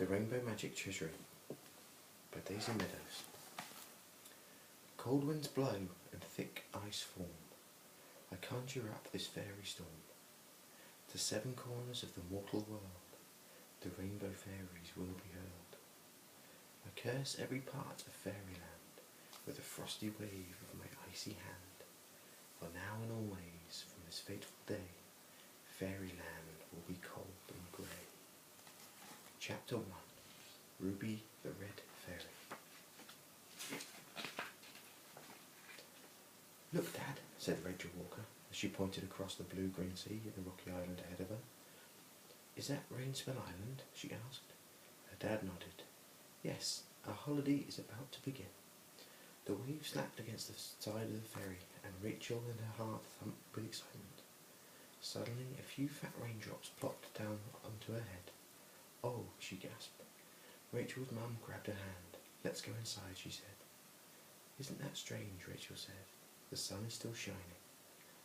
The Rainbow Magic Treasury by Daisy Meadows. Cold winds blow and thick ice form. I conjure up this fairy storm. To 7 corners of the mortal world, the rainbow fairies will be hurled. I curse every part of fairyland with a frosty wave of my icy hand. For now and always, from this fateful day, fairyland will be cold and grey. Chapter 1. Ruby the Red Fairy. "Look, Dad," said Rachel Walker, as she pointed across the blue-green sea at the rocky island ahead of her. "Is that Rainspell Island?" she asked. Her dad nodded. "Yes, our holiday is about to begin." The waves slapped against the side of the ferry, and Rachel and her heart thumped with excitement. Suddenly, a few fat raindrops plopped down onto her head. "Oh," she gasped. Rachel's mum grabbed her hand. "Let's go inside," she said. "Isn't that strange?" Rachel said. "The sun is still shining."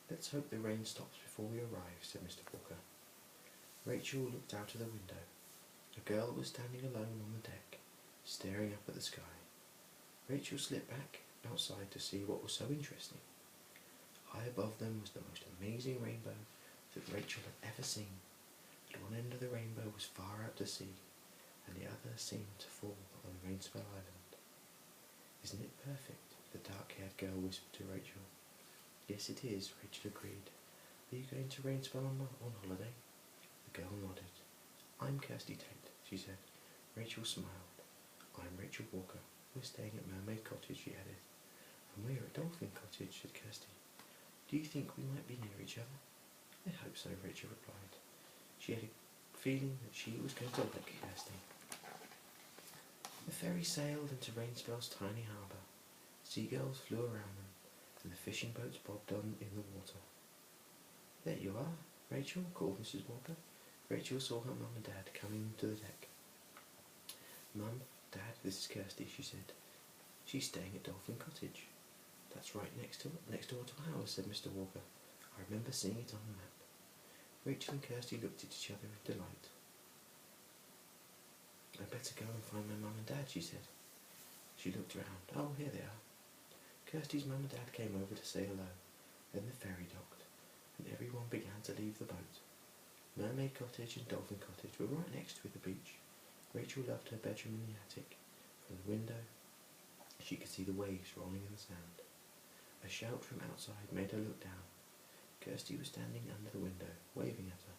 "Let's hope the rain stops before we arrive," said Mr. Walker. Rachel looked out of the window. A girl was standing alone on the deck, staring up at the sky. Rachel slipped back outside to see what was so interesting. High above them was the most amazing rainbow that Rachel had ever seen. At one end of the rainbow was far out to sea, and the other seemed to fall on Rainspell Island. "Isn't it perfect?" the dark-haired girl whispered to Rachel. "Yes, it is," Rachel agreed. "Are you going to Rainspell on holiday?" The girl nodded. "I'm Kirsty Tate," she said. Rachel smiled. "I'm Rachel Walker. We're staying at Mermaid Cottage," she added. "And we're at Dolphin Cottage," said Kirsty. "Do you think we might be near each other?" "I hope so," Rachel replied. She had a feeling that she was going to like Kirsty. The ferry sailed into Rainspell's tiny harbour. Seagulls flew around them, and the fishing boats bobbed on in the water. "There you are, Rachel," called Mrs. Walker. Rachel saw her mum and dad coming to the deck. "Mum, Dad, this is Kirsty," she said. "She's staying at Dolphin Cottage." "That's right next door to ours," said Mr. Walker. "I remember seeing it on the map." Rachel and Kirsty looked at each other in delight. "I'd better go and find my mum and dad," she said. She looked round. "Oh, here they are." Kirsty's mum and dad came over to say hello. Then the ferry docked, and everyone began to leave the boat. Mermaid Cottage and Dolphin Cottage were right next to the beach. Rachel loved her bedroom in the attic. From the window, she could see the waves rolling in the sand. A shout from outside made her look down. Kirsty was standing under the window, waving at her.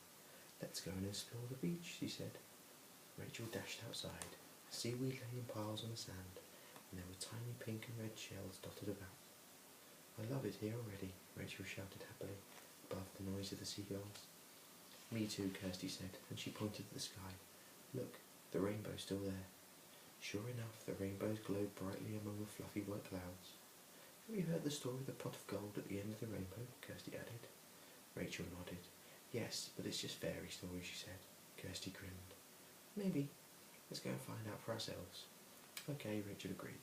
"Let's go and explore the beach," she said. Rachel dashed outside. Seaweed lay in piles on the sand, and there were tiny pink and red shells dotted about. "I love it here already," Rachel shouted happily, above the noise of the seagulls. "Me too," Kirsty said, and she pointed at the sky. "Look, the rainbow's still there." Sure enough, the rainbows glowed brightly among the fluffy white clouds. "Have you heard the story of the pot of gold at the end of the rainbow?" Kirsty added. Rachel nodded. "Yes, but it's just fairy stories," she said. Kirsty grinned. "Maybe. Let's go and find out for ourselves." "Okay," Rachel agreed.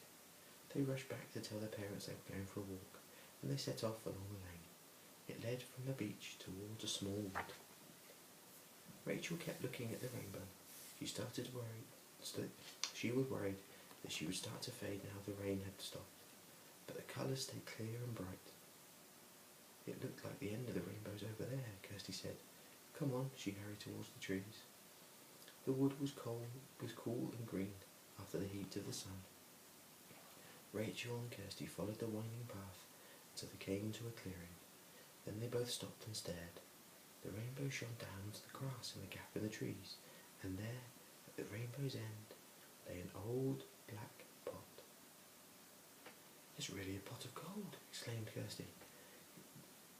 They rushed back to tell their parents they were going for a walk, and they set off along the lane. It led from the beach towards a small wood. Rachel kept looking at the rainbow. She was worried that she would start to fade now the rain had stopped, but the colours stayed clear and bright. "It looked like the end of the rainbows over there," Kirsty said. "Come on," she hurried towards the trees. The wood was cool and green after the heat of the sun. Rachel and Kirsty followed the winding path until they came into a clearing. Then they both stopped and stared. The rainbow shone down into the grass in the gap in the trees, and there, at the rainbow's end, lay an old black pot. "It's really a pot of gold!" exclaimed Kirsty.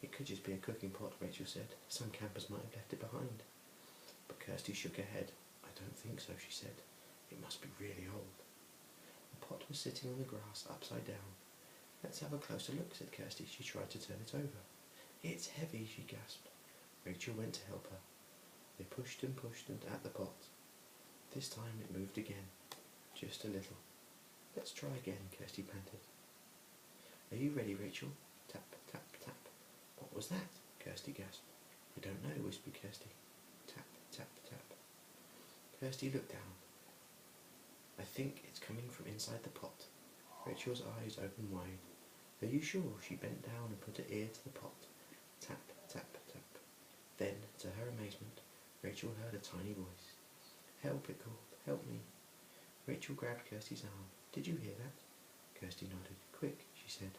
"It could just be a cooking pot," Rachel said. "Some campers might have left it behind." But Kirsty shook her head. "I don't think so," she said. "It must be really old." The pot was sitting on the grass, upside down. "Let's have a closer look," said Kirsty. She tried to turn it over. "It's heavy," she gasped. Rachel went to help her. They pushed and at the pot. This time it moved again, just a little. "Let's try again," Kirsty panted. "Are you ready, Rachel?" Tap, tap, tap. "What was that?" Kirsty gasped. "I don't know," whispered Kirsty. Tap, tap, tap. Kirsty looked down. I think it's coming from inside the pot. Rachel's eyes opened wide. Are you sure? She bent down and put her ear to the pot. Tap, tap, tap. Then, to her amazement, Rachel heard a tiny voice. Help, it called. Help me. Rachel grabbed Kirsty's arm. Did you hear that? Kirsty nodded. Quick, she said.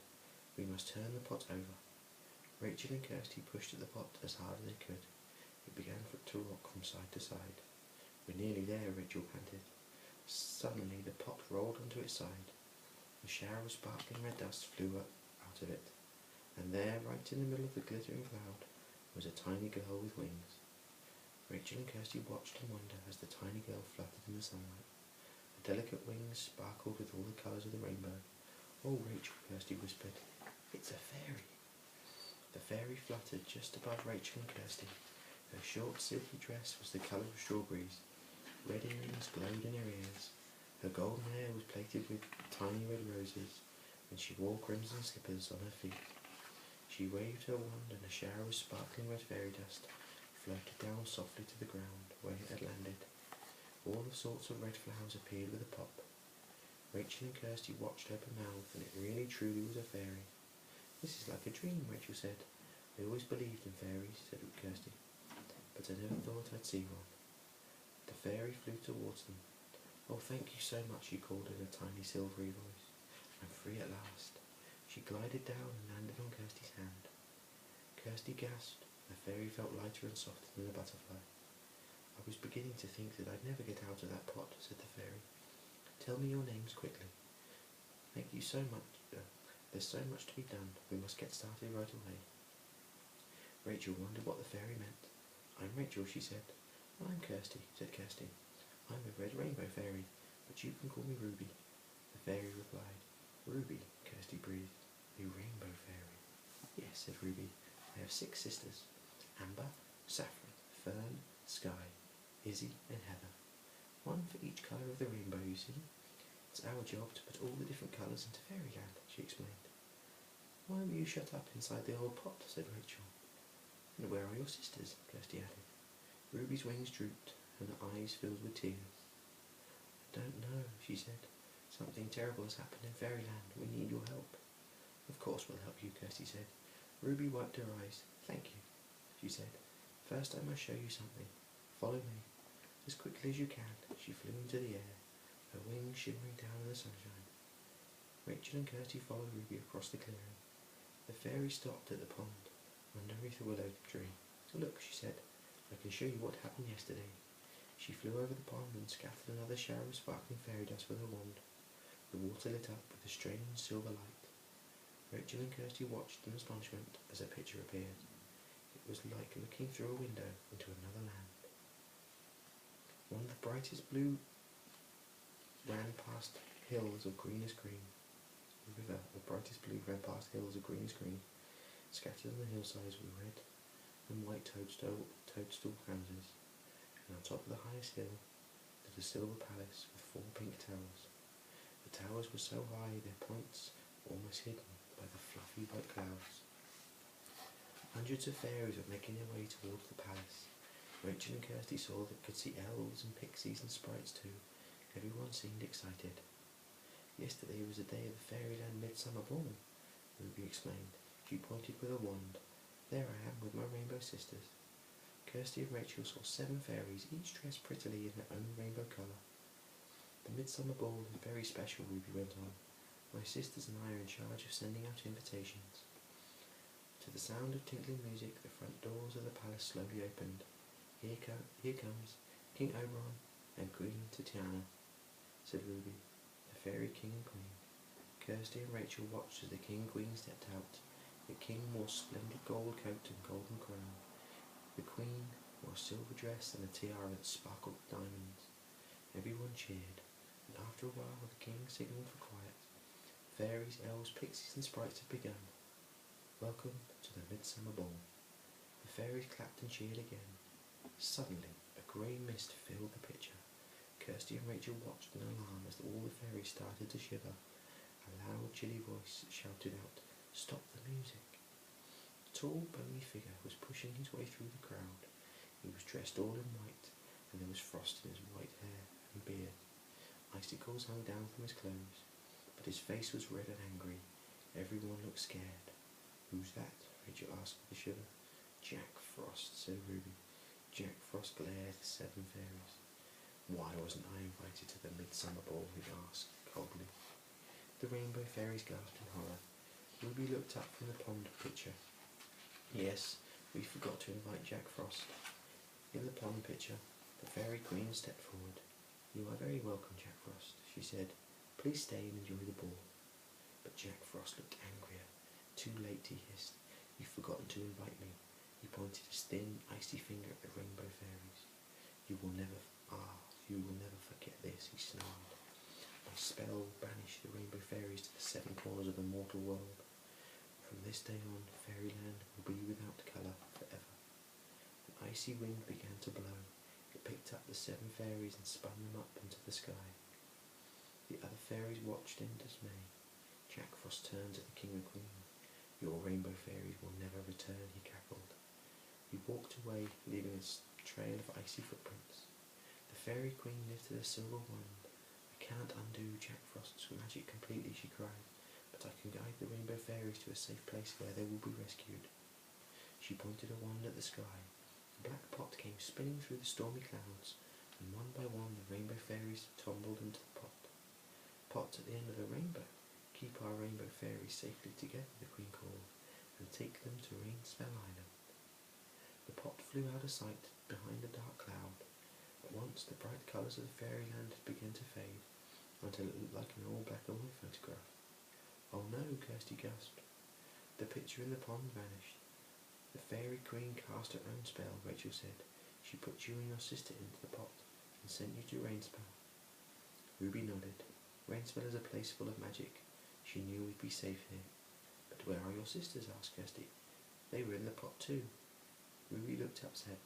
We must turn the pot over. Rachel and Kirsty pushed at the pot as hard as they could. It began to rock from side to side. We're nearly there, Rachel panted. Suddenly the pot rolled onto its side. A shower of sparkling red dust flew up out of it, and there, right in the middle of the glittering cloud, was a tiny girl with wings. Rachel and Kirsty watched in wonder as the tiny girl fluttered in the sunlight. The delicate wings sparkled with all the colours of the rainbow. Oh, Rachel, Kirsty whispered, it's a fairy. The fairy fluttered just above Rachel and Kirsty. Her short, silky dress was the colour of strawberries. Red earrings glowed in her ears. Her golden hair was plaited with tiny red roses, and she wore crimson slippers on her feet. She waved her wand, and a shower of sparkling red fairy dust floated down softly to the ground where it had landed. All sorts of red flowers appeared with a pop. Rachel and Kirsty watched open-mouthed, and it really truly was a fairy. This is like a dream, Rachel said. I always believed in fairies, said Kirsty, but I never thought I'd see one. The fairy flew towards them. Oh, thank you so much, she called in a tiny silvery voice. I'm free at last. She glided down and landed on Kirsty's hand. Kirsty gasped. The fairy felt lighter and softer than a butterfly. I was beginning to think that I'd never get out of that pot, said the fairy. Tell me your names quickly. Thank you so much. There's so much to be done. We must get started right away. Rachel wondered what the fairy meant. I'm Rachel, she said. I'm Kirsty, said Kirsty. I'm a red rainbow fairy, but you can call me Ruby. The fairy replied. Ruby, Kirsty breathed. A rainbow fairy. Yes, said Ruby. I have 6 sisters. Amber, Saffron, Fern, Sky, Izzy and Heather. One for each colour of the rainbow, you see. It's our job to put all the different colours into fairyland, she explained. Why were you shut up inside the old pot, said Rachel. And where are your sisters, Kirsty added. Ruby's wings drooped, and her eyes filled with tears. I don't know, she said. Something terrible has happened in fairyland. We need your help. Of course we'll help you, Kirsty said. Ruby wiped her eyes. Thank you, she said. First I must show you something. Follow me. As quickly as you can, she flew into the air, her wings shimmering down in the sunshine. Rachel and Kirsty followed Ruby across the clearing. The fairy stopped at the pond, underneath a willow tree. Look, she said, I can show you what happened yesterday. She flew over the pond and scattered another shower of sparkling fairy dust with her wand. The water lit up with a strange silver light. Rachel and Kirsty watched in astonishment as a picture appeared. It was like looking through a window into another land. One of the brightest blue ran past hills of greenest green. The river of brightest blue ran past hills of greenest green. Scattered on the hillsides were red and white toadstool houses, and on top of the highest hill stood a silver palace with 4 pink towers. The towers were so high their points were almost hidden by the fluffy white clouds. Hundreds of fairies were making their way towards the palace. Rachel and Kirsty saw that could see elves and pixies and sprites too. Everyone seemed excited. Yesterday was the day of the Fairyland Midsummer Ball, Ruby explained. She pointed with a wand. There I am with my rainbow sisters. Kirsty and Rachel saw 7 fairies, each dressed prettily in their own rainbow colour. The Midsummer Ball is very special, Ruby went on. My sisters and I are in charge of sending out invitations. To the sound of tinkling music, the front doors of the palace slowly opened. Here comes King Oberon and Queen Tatiana, said Ruby, the fairy king and queen. Kirsty and Rachel watched as the king and queen stepped out. The king wore a splendid gold coat and golden crown. The queen wore a silver dress and a tiara that sparkled with diamonds. Everyone cheered, and after a while the king signalled for quiet. Fairies, elves, pixies and sprites had begun. Welcome to the Midsummer Ball. The fairies clapped and cheered again. Suddenly, a grey mist filled the picture. Kirsty and Rachel watched in alarm as all the fairies started to shiver. A loud, chilly voice shouted out, "Stop the music!" A tall, bony figure was pushing his way through the crowd. He was dressed all in white, and there was frost in his white hair and beard. Icicles hung down from his clothes, but his face was red and angry. Everyone looked scared. Who's that? Rachel asked with a shiver. Jack Frost, said Ruby. Jack Frost glared at the 7 fairies. Why wasn't I invited to the midsummer ball? He asked coldly. The rainbow fairies gasped in horror. Ruby looked up from the pond pitcher. Yes, we forgot to invite Jack Frost. In the pond pitcher, the fairy queen stepped forward. You are very welcome, Jack Frost, she said. Please stay and enjoy the ball. But Jack Frost looked angrier. Too late, he hissed. You've forgotten to invite me. He pointed his thin, icy finger at the rainbow fairies. You will never forget this, he snarled. My spell will banish the rainbow fairies to the 7 corners of the mortal world. From this day on, fairyland will be without colour forever. An icy wind began to blow. It picked up the 7 fairies and spun them up into the sky. The other fairies watched in dismay. Jack Frost turned to the king and queen. Your rainbow fairies will never return, he cackled. He walked away, leaving a trail of icy footprints. The fairy queen lifted a silver wand. I can't undo Jack Frost's magic completely, she cried, but I can guide the rainbow fairies to a safe place where they will be rescued. She pointed a wand at the sky. A black pot came spinning through the stormy clouds, and one by one the rainbow fairies tumbled into the pot. Pot at the end of the rainbow. Keep our rainbow fairies safely together, the queen called, and take them to Rainspell Island. The pot flew out of sight behind a dark cloud. At once the bright colours of the fairyland began to fade, until it looked like an old black and white photograph. Oh no, Kirsty gasped. The picture in the pond vanished. The fairy queen cast her own spell, Rachel said. She put you and your sister into the pot and sent you to Rainspell. Ruby nodded. Rainspell is a place full of magic. She knew we'd be safe here. But where are your sisters? Asked Kirsty. They were in the pot too. Ruby looked upset.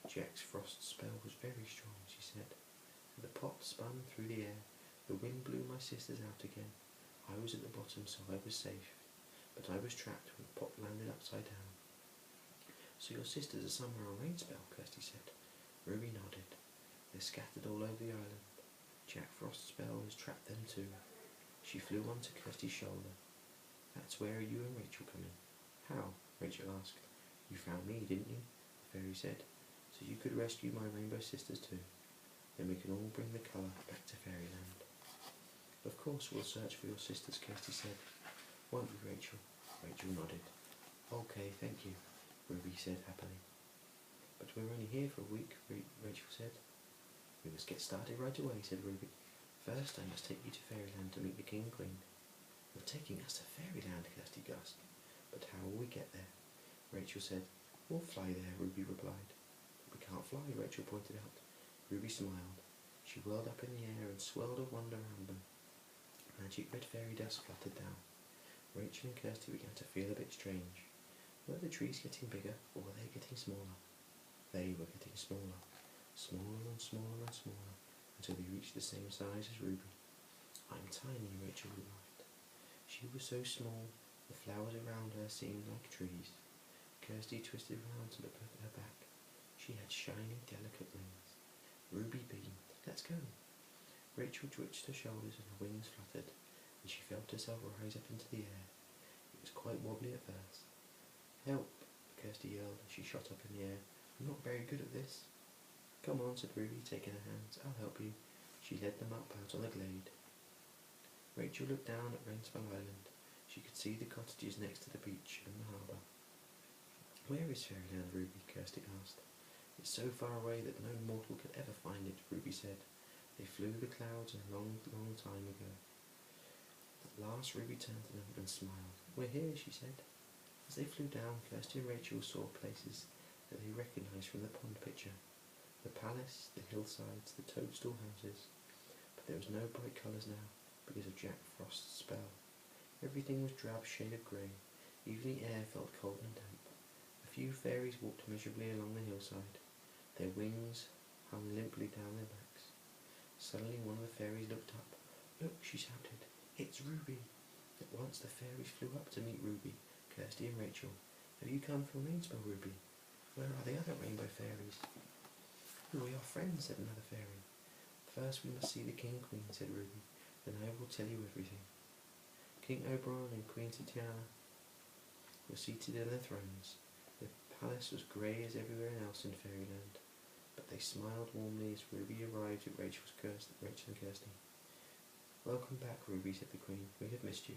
Jack Frost's spell was very strong, she said. The pot spun through the air. The wind blew my sisters out again. I was at the bottom, so I was safe. But I was trapped when the pot landed upside down. So your sisters are somewhere on Rainspell, Kirsty said. Ruby nodded. They're scattered all over the island. Jack Frost's spell has trapped them too. She flew onto Kirsty's shoulder. That's where you and Rachel come in. How? Rachel asked. You found me, didn't you? The fairy said. So you could rescue my rainbow sisters too. Then we can all bring the colour back to fairyland. Of course we'll search for your sisters, Kirsty said. Won't we, Rachel? Rachel nodded. Okay, thank you, Ruby said happily. But we're only here for a week, Rachel said. We must get started right away, said Ruby. First I must take you to fairyland to meet the king and queen. You're taking us to fairyland, Kirsty gasped. But how will we get there? Rachel said. We'll fly there, Ruby replied. We can't fly, Rachel pointed out. Ruby smiled. She whirled up in the air and swirled a wand around them. Magic red fairy dust fluttered down. Rachel and Kirsty began to feel a bit strange. Were the trees getting bigger, or were they getting smaller? They were getting smaller. Smaller and smaller and smaller, until they reached the same size as Ruby. I'm tiny, Rachel remarked. She was so small, the flowers around her seemed like trees. Kirsty twisted round to look at her back. She had shiny, delicate wings. Ruby beamed. Let's go. Rachel twitched her shoulders and her wings fluttered, and she felt herself rise up into the air. It was quite wobbly at first. Help, Kirsty yelled as she shot up in the air. I'm not very good at this. Come on, said Ruby, taking her hands. I'll help you. She led them up out on the glade. Rachel looked down at Rainspell Island. She could see the cottages next to the beach and the harbour. Where is fairyland, Ruby? Kirsty asked. It's so far away that no mortal could ever find it, Ruby said. They flew the clouds a long, long time ago. At last Ruby turned to them and smiled. We're here, she said. As they flew down, Kirsty and Rachel saw places that they recognised from the pond picture. The palace, the hillsides, the toadstool houses. But there was no bright colours now, because of Jack Frost's spell. Everything was drab shade of grey. Even the air felt cold and damp. A few fairies walked miserably along the hillside. Their wings hung limply down their backs. Suddenly one of the fairies looked up. Look, she shouted. It's Ruby. At once the fairies flew up to meet Ruby, Kirsty and Rachel. Have you come from Rainspell, Ruby? Where are the other rainbow fairies? We are friends, said another fairy. First we must see the king and queen, said Ruby. Then I will tell you everything. King Oberon and Queen Tatiana were seated in their thrones. The palace was grey as everywhere else in Fairyland, but they smiled warmly as Ruby arrived at Rachel and Kirsty. Welcome back, Ruby, said the Queen. We have missed you.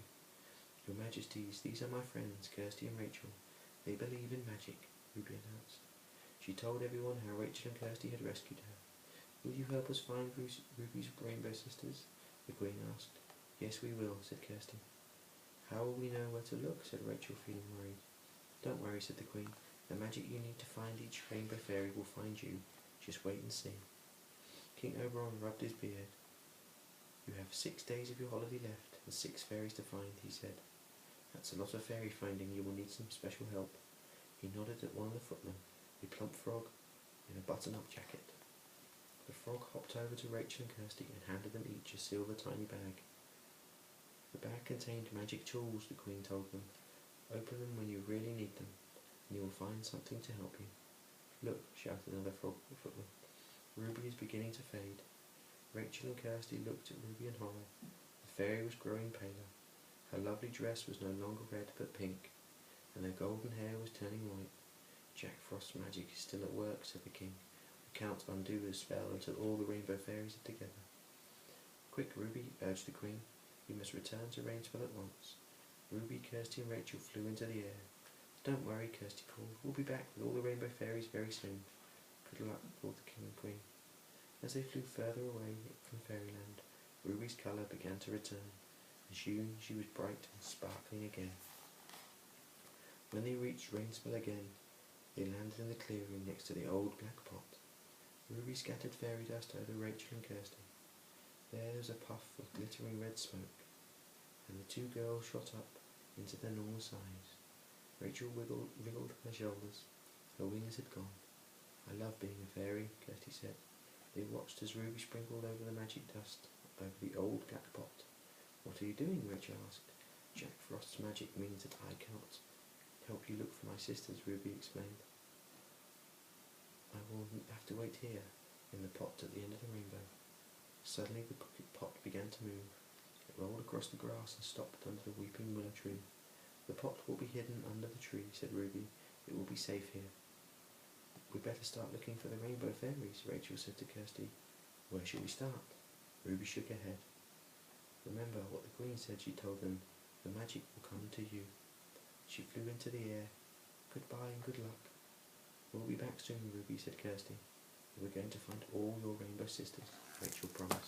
Your Majesties, these are my friends, Kirsty and Rachel. They believe in magic, Ruby announced. She told everyone how Rachel and Kirsty had rescued her. Will you help us find Ruby's rainbow sisters? The Queen asked. Yes, we will, said Kirsty. How will we know where to look? Said Rachel, feeling worried. Don't worry, said the Queen. The magic you need to find each rainbow fairy will find you. Just wait and see. King Oberon rubbed his beard. You have 6 days of your holiday left and 6 fairies to find, he said. That's a lot of fairy finding. You will need some special help. He nodded at one of the footmen, a plump frog in a button-up jacket. The frog hopped over to Rachel and Kirsty and handed them each a silver tiny bag. The bag contained magic tools, the Queen told them. Open them when you really need them, and you will find something to help you. Look, shouted another footman. Ruby is beginning to fade. Rachel and Kirsty looked at Ruby in horror. The fairy was growing paler. Her lovely dress was no longer red but pink, and her golden hair was turning white. Jack Frost's magic is still at work, said the King. We can't undo the spell until all the rainbow fairies are together. Quick, Ruby, urged the Queen. You must return to Rainsfell at once. Ruby, Kirsty and Rachel flew into the air. Don't worry, Kirsty called. We'll be back with all the rainbow fairies very soon. Good luck, called the King and Queen. As they flew further away from Fairyland, Ruby's colour began to return, and soon she was bright and sparkling again. When they reached Rainsfell again, they landed in the clearing next to the old black pot. Ruby scattered fairy dust over Rachel and Kirsty. There was a puff of glittering red smoke, and the two girls shot up into their normal size. Rachel wriggled her shoulders. Her wings had gone. I love being a fairy, Kirsty said. They watched as Ruby sprinkled over the magic dust over the old black pot. What are you doing? Rachel asked. Jack Frost's magic means that I cannot help you look for my sisters, Ruby explained. I will have to wait here, in the pot at the end of the rainbow. Suddenly the pot began to move. It rolled across the grass and stopped under the weeping willow tree. The pot will be hidden under the tree, said Ruby. It will be safe here. We'd better start looking for the rainbow fairies, Rachel said to Kirsty. Where shall we start? Ruby shook her head. Remember what the Queen said, she told them. The magic will come to you. She flew into the air. Goodbye and good luck. We'll be back soon, Ruby, said Kirsty. We're going to find all your rainbow sisters, Rachel promised.